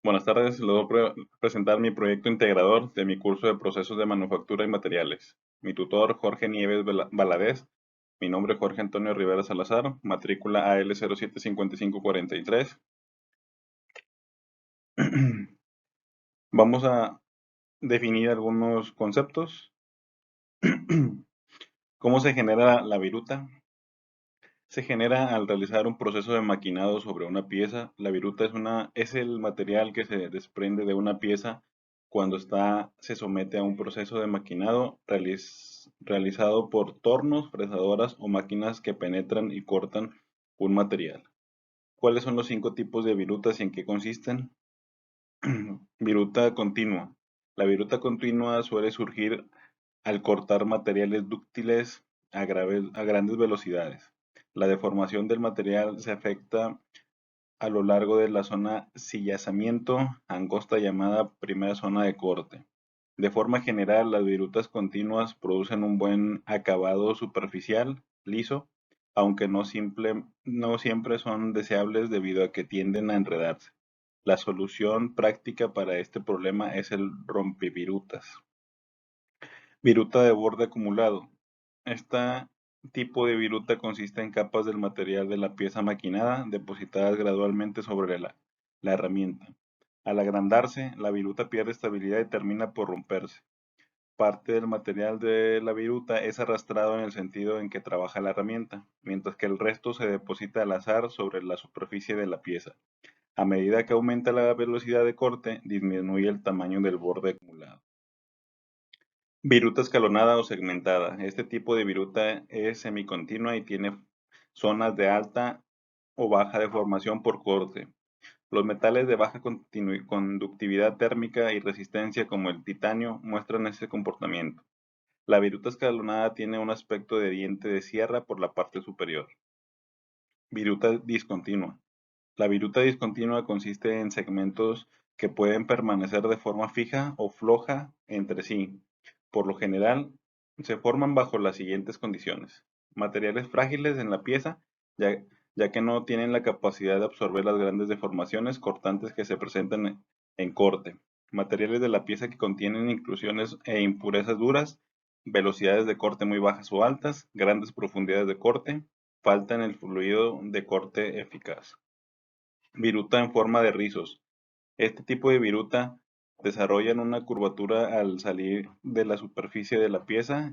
Buenas tardes, les voy a presentar mi proyecto integrador de mi curso de procesos de manufactura y materiales. Mi tutor Jorge Nieves Valadez, mi nombre Jorge Antonio Rivera Salazar, matrícula AL 075543. Vamos a definir algunos conceptos. ¿Cómo se genera la viruta? Se genera al realizar un proceso de maquinado sobre una pieza. La viruta es el material que se desprende de una pieza cuando se somete a un proceso de maquinado realizado por tornos, fresadoras o máquinas que penetran y cortan un material. ¿Cuáles son los 5 tipos de virutas y en qué consisten? Viruta continua. La viruta continua suele surgir al cortar materiales dúctiles a grandes velocidades. La deformación del material se afecta a lo largo de la zona sillazamiento angosta llamada primera zona de corte. De forma general, las virutas continuas producen un buen acabado superficial, liso, aunque no siempre son deseables debido a que tienden a enredarse. La solución práctica para este problema es el rompevirutas. Viruta de borde acumulado. Este tipo de viruta consiste en capas del material de la pieza maquinada depositadas gradualmente sobre la herramienta. Al agrandarse, la viruta pierde estabilidad y termina por romperse. Parte del material de la viruta es arrastrado en el sentido en que trabaja la herramienta, mientras que el resto se deposita al azar sobre la superficie de la pieza. A medida que aumenta la velocidad de corte, disminuye el tamaño del borde acumulado. Viruta escalonada o segmentada. Este tipo de viruta es semicontinua y tiene zonas de alta o baja deformación por corte. Los metales de baja conductividad térmica y resistencia como el titanio muestran ese comportamiento. La viruta escalonada tiene un aspecto de diente de sierra por la parte superior. Viruta discontinua. La viruta discontinua consiste en segmentos que pueden permanecer de forma fija o floja entre sí. Por lo general, se forman bajo las siguientes condiciones. Materiales frágiles en la pieza, ya, ya que no tienen la capacidad de absorber las grandes deformaciones cortantes que se presentan en corte. Materiales de la pieza que contienen inclusiones e impurezas duras, velocidades de corte muy bajas o altas, grandes profundidades de corte, falta en el fluido de corte eficaz. Viruta en forma de rizos. Este tipo de viruta desarrollan una curvatura al salir de la superficie de la pieza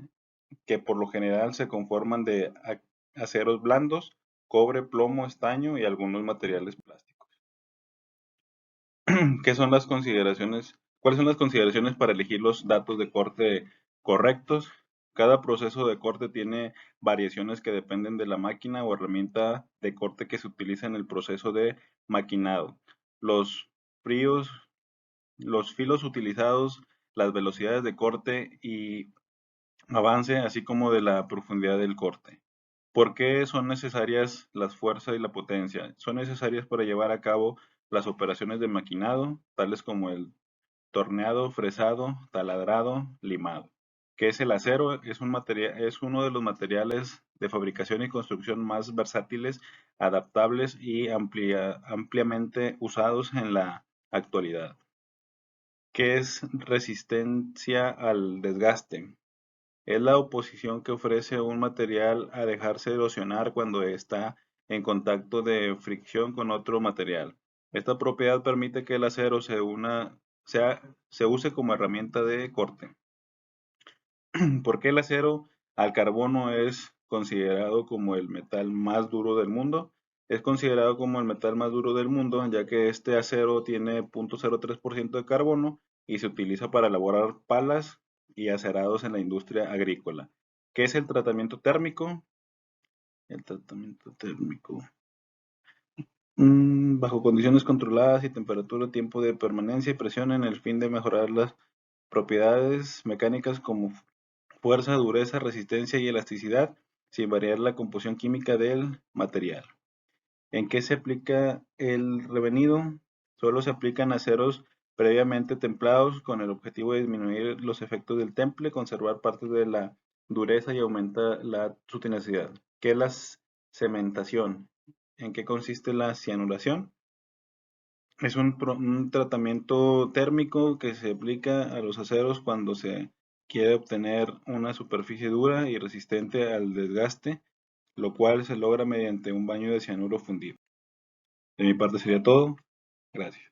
que por lo general se conforman de aceros blandos, cobre, plomo, estaño y algunos materiales plásticos. ¿Qué son las consideraciones? ¿Cuáles son las consideraciones para elegir los datos de corte correctos? Cada proceso de corte tiene variaciones que dependen de la máquina o herramienta de corte que se utiliza en el proceso de maquinado. Los fríos, los filos utilizados, las velocidades de corte y avance, así como de la profundidad del corte. ¿Por qué son necesarias las fuerzas y la potencia? Son necesarias para llevar a cabo las operaciones de maquinado, tales como el torneado, fresado, taladrado, limado. ¿Qué es el acero? Es uno de los materiales de fabricación y construcción más versátiles, adaptables y ampliamente usados en la actualidad. ¿Qué es resistencia al desgaste? Es la oposición que ofrece un material a dejarse erosionar cuando está en contacto de fricción con otro material. Esta propiedad permite que el acero se use como herramienta de corte. ¿Por qué el acero al carbono es considerado como el metal más duro del mundo? Es considerado como el metal más duro del mundo, ya que este acero tiene 0.03% de carbono y se utiliza para elaborar palas y acerados en la industria agrícola. ¿Qué es el tratamiento térmico? El tratamiento térmico. Bajo condiciones controladas y temperatura, tiempo de permanencia y presión en el fin de mejorar las propiedades mecánicas como fuerza, dureza, resistencia y elasticidad, sin variar la composición química del material. ¿En qué se aplica el revenido? Solo se aplican aceros previamente templados con el objetivo de disminuir los efectos del temple, conservar parte de la dureza y aumentar su tenacidad. ¿Qué es la cementación? ¿En qué consiste la cianuración? Es un tratamiento térmico que se aplica a los aceros cuando se quiere obtener una superficie dura y resistente al desgaste, lo cual se logra mediante un baño de cianuro fundido. De mi parte sería todo. Gracias.